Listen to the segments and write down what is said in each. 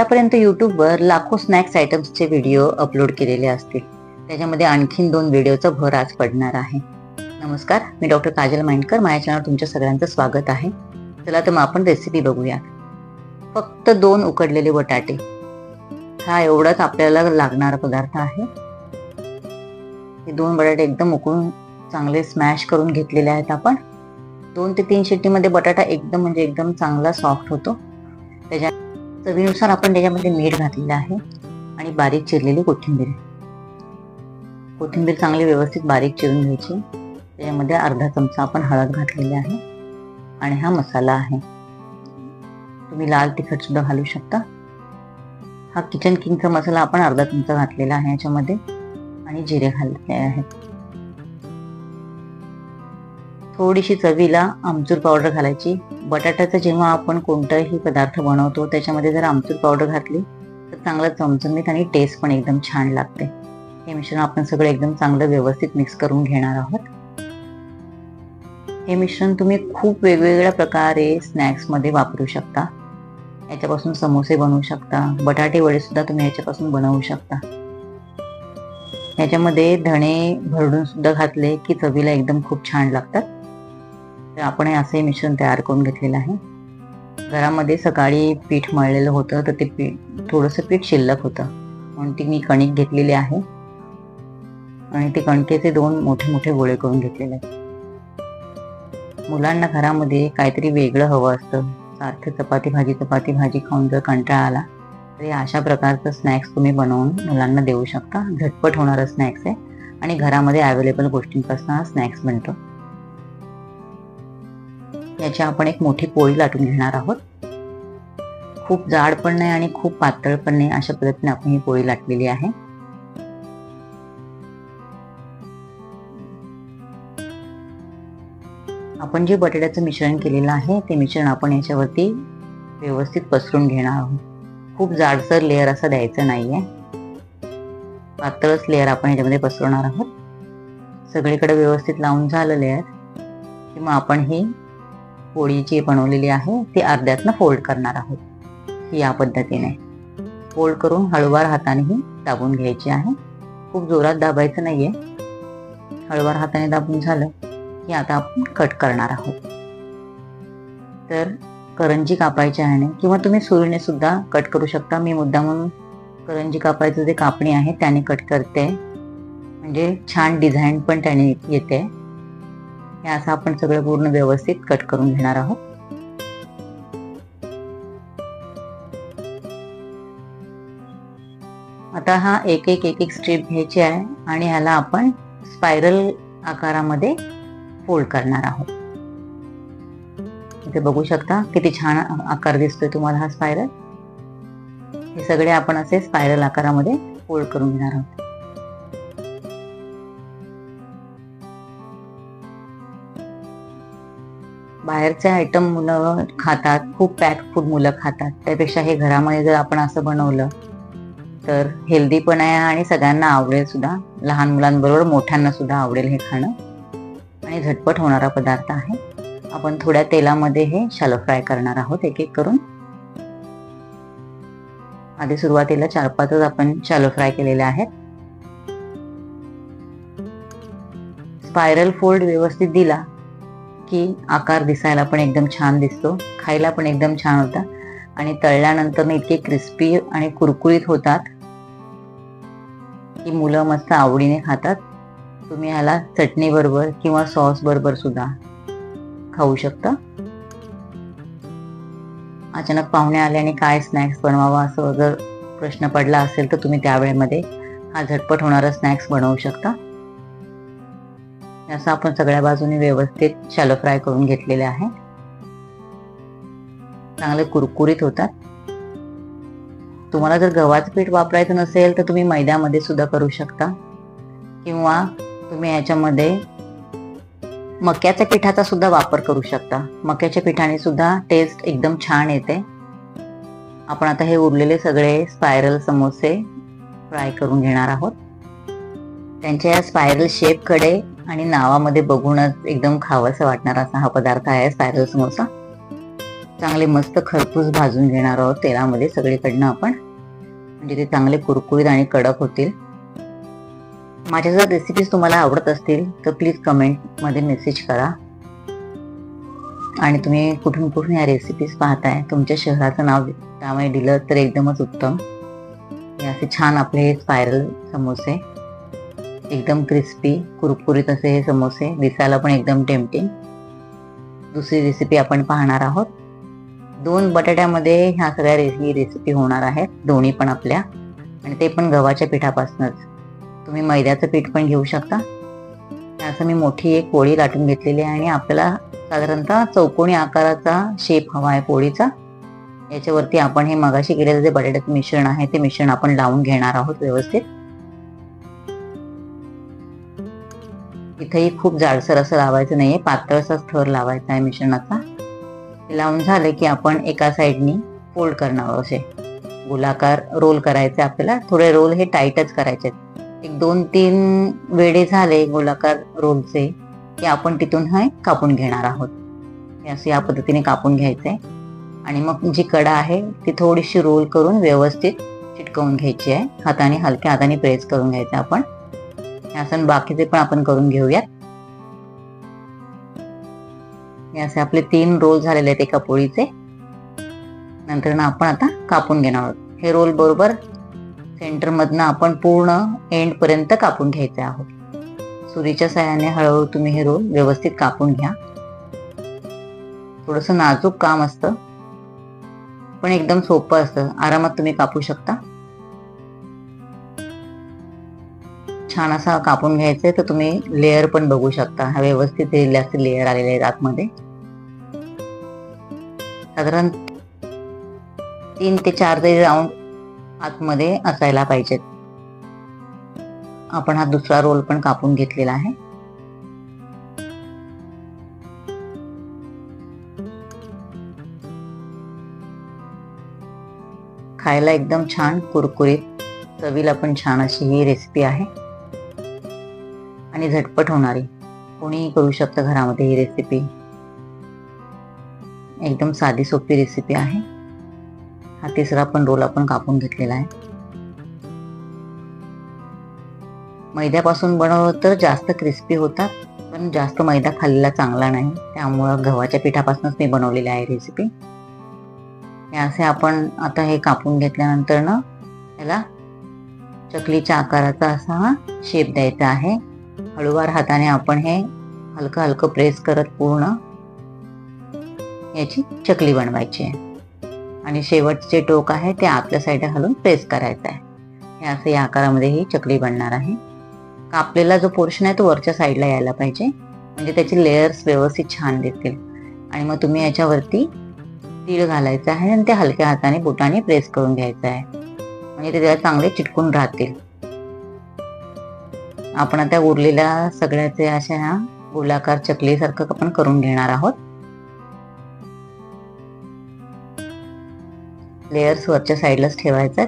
आतापर्यंत यूट्यूबवर लाखो स्नॅक्स आयटम्सचे व्हिडिओ अपलोड केलेले असतील. त्याच्यामध्ये आणखीन 2 व्हिडिओचा भर आज पडणार आहे. नमस्कार, मी डॉक्टर काजल माइंडकर. माझ्या चॅनलवर तुमच्या सगळ्यांचं स्वागत आहे. चला तर मग आपण रेसिपी बघूया. फक्त 2 उकडलेले बटाटे, हा एवढाच आपल्याला लागणारा पदार्थ आहे. हे 2 बटाटे एकदम उकळून चांगले स्मॅश करून घेतलेले आहेत आपण. 2 ते 3 शिट्टीमध्ये बटाटा एकदम चांगला सॉफ्ट होतो. त्याच्या चवीनुसार आपण त्याच्यामध्ये मीठ घातलेलं आहे आणि बारीक चिरलेली कोथिंबीर चांगली व्यवस्थित बारीक चिरून घ्यायची. त्याच्यामध्ये अर्धा चमचा आपण हळद घातलेली आहे आणि हा मसाला आहे. तुम्ही लाल तिखट सुद्धा घालू शकता. हा किचन किंगचा मसाला आपण अर्धा चमचा घातलेला आहे याच्यामध्ये आणि जिरे घातले आहेत. थोडीशी चवीला आमचूर पावडर घालायची. बटाट्याचं जेव्हा आपण कोणताही पदार्थ बनवतो त्याच्यामध्ये जर आमचूर पावडर घातली तर चांगलं चमचमीत आणि टेस्ट पण एकदम छान लागते. हे मिश्रण आपण सगळं एकदम चांगलं व्यवस्थित मिक्स करून घेणार आहोत. हे मिश्रण तुम्ही खूप वेगवेगळ्या प्रकारे स्नॅक्समध्ये वापरू शकता. याच्यापासून समोसे बनवू शकता, बटाटे वडे सुद्धा तुम्ही याच्यापासून बनवू शकता. याच्यामध्ये धणे भरडून सुद्धा घातले की चवीला एकदम खूप छान लागतात. तर आपण हे असं मिश्रण तयार करून घेतलेलं आहे. घरामध्ये सकाळी पीठ मळलेलं होतं तर ते थोडंसं पीठ शिल्लक होतं म्हणून ती मी कणिक घेतलेली आहे आणि ते कणकेचे 2 मोठे मोठे गोळे करून घेतलेले आहेत. मुलांना घरामध्ये काहीतरी वेगळं हवं असतं. सारखं चपाती भाजी खाऊन जर कंटाळा आला तर अशा प्रकारचं स्नॅक्स तुम्ही बनवून मुलांना देऊ शकता. झटपट होणारं स्नॅक्स आहे आणि घरामध्ये अवेलेबल गोष्टींपासून हा स्नॅक्स बनतो. याची आपण एक मोठी पोळी लाटून घेणार आहोत. खूप जाड पण नाही आणि खूप पातळ पण नाही, अशा पद्धतीने आपण ही पोळी लाटलेली आहे. आपण जे बटाट्याचं मिश्रण केलेलं आहे ते मिश्रण आपण याच्यावरती व्यवस्थित पसरून घेणार आहोत. खूप जाडसर लेअर असं द्यायचं नाहीये, पातळच लेअर आपण याच्यामध्ये पसरवणार आहोत. सगळीकडे व्यवस्थित लावून झालं लेअर की मग आपण ही पोळी जी बनवलेली आहे ती अर्ध्यातनं फोल्ड करणार आहोत. या पद्धतीने फोल्ड करून हळूवार हातानेही दाबून घ्यायची आहे. खूप जोरात दाबायचं नाहीये, हळूवार हाताने दाबून झालं की आता आपण कट करणार आहोत. तर करंजी कापायची आहे किंवा तुम्ही सुरीने सुद्धा कट करू शकता. मी मुद्दामून करंजी कापायचं जे कापणी आहे त्याने कट करते, म्हणजे छान डिझाईन पण त्याने येते. हे असं आपण सगळं पूर्ण व्यवस्थित कट करून घेणार आहोत. आता हा एक स्ट्रीप घ्यायची आहे आणि ह्याला आपण स्पायरल आकारामध्ये फोल्ड करणार आहोत. इथे बघू शकता किती छान आकार दिसतोय तुम्हाला हा स्पायरल. हे सगळे आपण असे स्पायरल आकारामध्ये फोल्ड करून घेणार आहोत. बाहेरचे आयटम मुलं खातात, खूप पॅक फूड मुलं खातात. त्यापेक्षा हे घरामध्ये जर आपण असं बनवलं तर हेल्दी पण आहे आणि सगळ्यांना आवडेल सुद्धा. लहान मुलांबरोबर मोठ्यांना सुद्धा आवडेल हे खाणं आणि झटपट होणारा पदार्थ आहे. आपण थोड्या तेलामध्ये हे शॅलो फ्राय करणार आहोत एक एक करून. आधी सुरुवातीला 4-5 आपण शॅलो फ्राय केलेले आहेत. स्पायरल फोल्ड व्यवस्थित दिला की आकार दिसायला पण एकदम छान दिसतो, खायला पण एकदम छान होता आणि तळल्यानंतर इतके क्रिस्पी आणि कुरकुरीत होतात की मुलं मस्त आवडीने खातात. तुम्ही ह्याला चटणी बरोबर किंवा सॉस बरोबर सुद्धा खाऊ शकता. अचानक पाहुणे आले आणि काय स्नॅक्स बनवावा असं जर प्रश्न पडला असेल तर तुम्ही त्यावेळेमध्ये हा झटपट होणारा स्नॅक्स बनवू शकता. असं आपण सगळ्या बाजूने व्यवस्थित शॅलो फ्राय करून घेतलेले आहे. चांगले कुरकुरीत होतात. तुम्हाला जर गव्हाचं पीठ वापरायचं नसेल तर तुम्ही मैद्यामध्ये सुद्धा करू शकता किंवा तुम्ही याच्यामध्ये मक्याच्या पिठाचा सुद्धा वापर करू शकता. मक्याच्या पिठाने सुद्धा टेस्ट एकदम छान येते. आपण आता हे उरलेले सगळे स्पायरल समोसे फ्राय करून घेणार आहोत. त्यांच्या या स्पायरल शेपकडे आणि नावामध्ये बघूनच एकदम खावंसं वाटणार असा हा पदार्थ आहे स्पायरल समोसा. चांगले मस्त खरपूस भाजून घेणार आहोत तेलामध्ये सगळीकडनं आपण, म्हणजे ते चांगले कुरकुरीत आणि कडक होतील. माझ्या जर रेसिपीज तुम्हाला आवडत असतील तर प्लीज कमेंटमध्ये मेसेज करा. आणि तुम्ही कुठून कुठून या रेसिपीज पाहताय, तुमच्या शहराचं नाव त्यामुळे दिलं तर एकदमच उत्तम. हे असे छान आपले स्पायरल समोसे, एकदम क्रिस्पी कुरकुरीत असे हे समोसे, दिसायला पण एकदम टेम्पटिंग. दुसरी रेसिपी आपण पाहणार आहोत. 2 बटाट्यामध्ये ह्या सगळ्या ही रेसिपी होणार आहेत, दोन्ही पण आपल्या, आणि ते पण गव्हाच्या पिठापासूनच. तुम्ही मैद्याचं पीठ पण घेऊ शकता. असं मी मोठी एक पोळी लाटून घेतलेली आहे आणि आपल्याला साधारणतः चौकोनी आकाराचा शेप हवा आहे पोळीचा. याच्यावरती आपण हे मगाशी केलेलं जे बटाट्याचं मिश्रण आहे ते मिश्रण आपण लावून घेणार आहोत व्यवस्थित. इथेही खूप जाडसर असं लावायचं नाहीये, पातळसा थर लावायचा आहे मिश्रणाचा. ते लावून झालं की आपण एका साईडनी फोल्ड करणार आहोत. असे गोलाकार रोल करायचे आपल्याला. थोडे रोल हे टाईटच करायचे. एक 2-3 वेळे झाले गोलाकार रोलचे की आपण तिथून हे कापून घेणार आहोत. हे असं या पद्धतीने कापून घ्यायचंय आणि मग जी कडा आहे ती थोडीशी रोल करून व्यवस्थित चिटकवून घ्यायची आहे. हाताने हलक्या हाताने प्रेस करून घ्यायचं आपण. हे असं बाकीचे पण आपण करून घेऊयात. हे असे आपले 3 रोल झालेले आहेत एका पोळीचे. नंतर ना आपण आता कापून घेणार आहोत. हे रोल बरोबर सेंटर मधनं आपण पूर्ण एंड पर्यंत कापून घ्यायचे आहोत. सुरीच्या साहाय्याने हळूहळू तुम्ही हे रोल व्यवस्थित कापून घ्या. थोडंसं नाजूक काम असतं पण एकदम सोपं असतं, आरामात तुम्ही कापू शकता. छान असा कापून घ्यायचंय. तर तुम्ही लेअर पण बघू शकता, हा व्यवस्थित लेअर आलेले आहेत आतमध्ये. साधारण 3 ते 4 तरी राऊंड आतमध्ये असायला पाहिजेत. आपण हा दुसरा रोल पण कापून घेतलेला आहे. खायला एकदम छान कुरकुरीत, चवीला पण छान अशी ही रेसिपी आहे आणि झटपट होणारी. कोणीही करू शकतं घरामध्ये ही रेसिपी. एकदम साधी सोपी रेसिपी आहे. हा तिसरा पण रोल आपण कापून घेतलेला आहे. मैद्यापासून बनवलं तर जास्त क्रिस्पी होतात, पण जास्त मैदा खाल्लेला चांगला नाही, त्यामुळं गव्हाच्या पिठापासूनच मी बनवलेली आहे रेसिपी. हे असे आपण आता हे कापून घेतल्यानंतर ना त्याला चकलीच्या आकाराचा असा शेप द्यायचा आहे. हळूवार हाताने आपण हे हलकं हलकं प्रेस करत पूर्ण याची चकली बनवायची आहे आणि शेवटचे टोक आहे ते आतल्या साईडला घालून प्रेस करायचं आहे. हे असं या आकारामध्ये ही चकली बनणार आहे. कापलेला जो पोर्शन आहे तो वरच्या साईडला यायला पाहिजे, म्हणजे त्याचे लेयर्स व्यवस्थित छान दिसतील. आणि मग तुम्ही याच्यावरती तीळ घालायचं आहे आणि ते हलक्या हाताने बोटाने प्रेस करून घ्यायचं आहे, म्हणजे ते त्याला चांगले चिटकून राहतील. आपण आता उरलेल्या सगळ्याचे अशा गोलाकार चकलीसारखं आपण करून घेणार आहोत. लेयर्स वरच्या साईडलाच ठेवायचा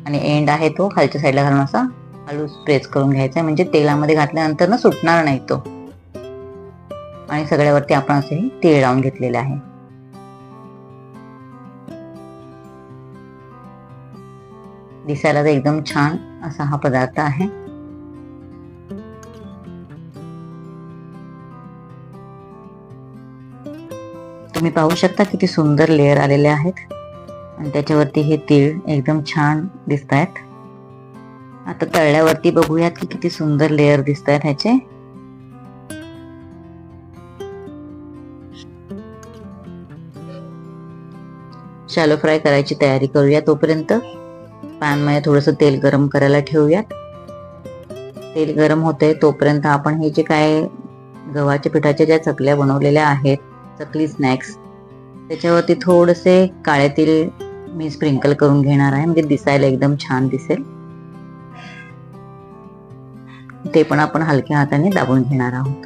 आणि एंड आहे तो खालच्या साईडला घालून असा हळू प्रेस करून घ्यायचा, म्हणजे तेलामध्ये घातल्यानंतर ना सुटणार नाही तो. आणि सगळ्यावरती आपण असे तीळ लावून घेतलेले आहे. दिसायला तर एकदम छान असा हा पदार्थ आहे. तुम्ही पाहू शकता किती सुंदर लेअर आलेले आहेत आणि त्याच्यावरती हे तीळ एकदम छान दिसत आहेत. आता तळल्यावरती बघूयात की किती सुंदर लेअर दिसत आहेत ह्याचे. शॅलो फ्राय करायची तयारी करूया. तोपर्यंत पॅन मध्ये थोडंसं तेल गरम करायला ठेवूयात. तेल गरम होते तोपर्यंत आपण हे जे काय गव्हाच्या पिठाच्या ज्या चकल्या बनवलेल्या आहेत, चकली स्नॅक्स, त्याच्यावरती थोडेसे काळे तीळ मी स्प्रिंकल करून घेणार आहे, म्हणजे दिसायला एकदम छान दिसेल. ते पण आपण हलक्या हाताने दाबून घेणार आहोत.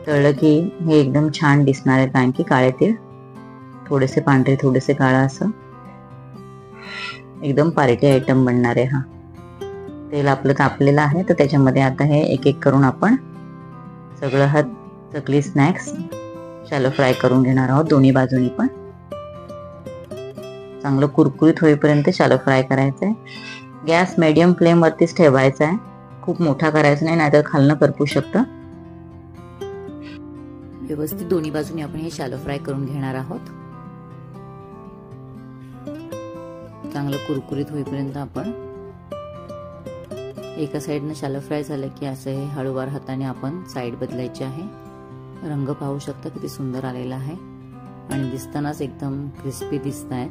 तळलं की हे एकदम छान दिसणार आहे, कारण की काळे तीळ थोडेसे पांढरे थोडेसे काळा असं एकदम पार्टी आयटम बनणार आहे. हा तेल आपलं तापलेलं आहे, तर त्याच्यामध्ये आता हे एक एक करून आपण सगळं हा चकली स्नॅक्स शॅलो फ्राय करून घेणार आहोत दोन्ही बाजूनी पण. चांगलं कुरकुरीत होईपर्यंत शॅलो फ्राय करायचं आहे. गॅस मीडियम फ्लेम वरतीच ठेवायचा आहे, खूप मोठा करायचा नाही, नाहीतर खालनं करपू शकतं. व्यवस्थित दोन्ही बाजूनी आपण हे शॅलो फ्राय करून घेणार आहोत. चांगलं कुरकुरीत होईपर्यंत आपण एका साईडनं शॅलो फ्राय झालं की असं हे हळूवार हाताने आपण साईड बदलायची आहे. रंग पाहू शकता किती सुंदर आलेला आहे आणि दिसतानाच एकदम क्रिस्पी दिसत आहे.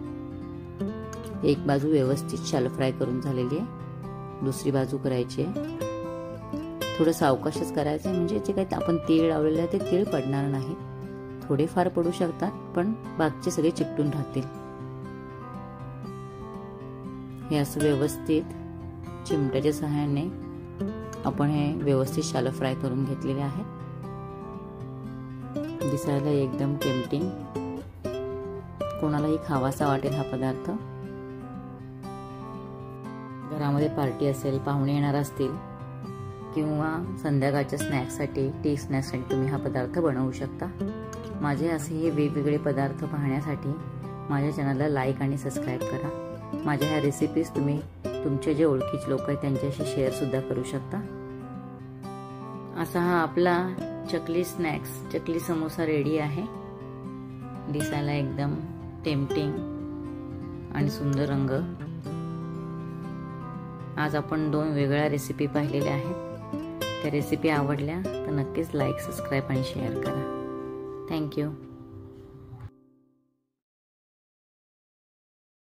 एक बाजू व्यवस्थित शॅलो फ्राय करून झालेली आहे, दुसरी बाजू करायची आहे. थोडं सावकाशच करायचं आहे, म्हणजे जे काही आपण तेल लावलेलं आहे ते तेल पडणार नाही. थोडेफार पडू शकतात पण बाकीचे सगळे चिकटून राहतील. हे असं व्यवस्थित चिमट्याच्या सहाय्याने आपण हे व्यवस्थित शॅलो फ्राय करून घेतलेले आहे. दिसायला एकदम टेम्पटिंग, कोणालाही खावासा वाटेल हा पदार्थ. घरामध्ये पार्टी असेल, पाहुणे येणार असतील किंवा संध्याकाळच्या स्नॅक्ससाठी, टी स्नॅक्ससाठी तुम्ही हा पदार्थ बनवू शकता. माझे असे हे वेगवेगळे पदार्थ पाहण्यासाठी माझ्या चॅनलला लाईक आणि सबस्क्राईब करा. माझ्या ह्या रेसिपीज तुम्ही तुमचे जे ओळखीचे लोक आहेत त्यांच्याशी शेअर सुद्धा करू शकता. असा हा आपला चकली स्नॅक्स, चकली समोसा रेडी आहे. दिसायला एकदम टेम्पटिंग आणि सुंदर रंग. आज आपण 2 वेगळ्या रेसिपी पाहिलेल्या आहेत. त्या रेसिपी आवडल्या तर नक्कीच लाईक, सबस्क्राईब आणि शेअर करा. थँक्यू.